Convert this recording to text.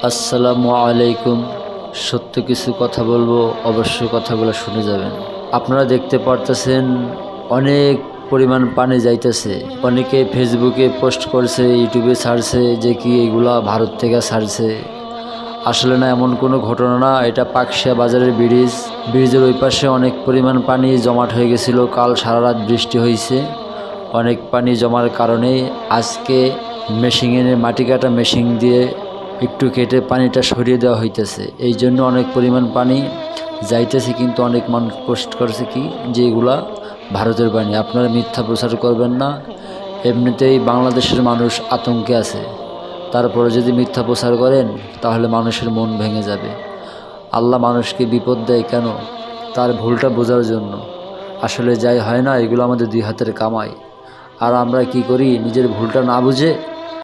আসসালামু আলাইকুম। সত্য কিছু কথা বলবো, অবশ্যই কথাগুলো শুনে যাবেন। আপনারা দেখতে পারতেছেন অনেক পরিমাণ পানি যাইতেছে। অনেকে ফেসবুকে পোস্ট করছে, ইউটিউবে ছাড়ছে যে কি এগুলা ভারত থেকে ছাড়ছে। আসলে না, এমন কোনো ঘটনা না। এটা পাকশিয়া বাজারের ব্রিজের ওই পাশে অনেক পরিমাণ পানি জমাট হয়ে গেছিল। কাল সারা রাত বৃষ্টি হয়েছে। অনেক পানি জমার কারণে আজকে মাটি কাটা মেশিন দিয়ে একটু কেটে পানিটা সরিয়ে দেওয়া হইতেছে। এই জন্য অনেক পরিমাণ পানি যাইতেছে, কিন্তু অনেক মানুষ পোস্ট করছে কি যে এগুলা ভারতের পানি। আপনারা মিথ্যা প্রচার করবেন না। এমনিতেই বাংলাদেশের মানুষ আতঙ্কে আছে, তারপরে যদি মিথ্যা প্রচার করেন তাহলে মানুষের মন ভেঙে যাবে। আল্লাহ মানুষকে বিপদ দেয় কেন? তার ভুলটা বোঝার জন্য। আসলে যাই হয় না, এগুলো আমাদের দুই হাতের কামাই। আর আমরা কি করি, নিজের ভুলটা না বুঝে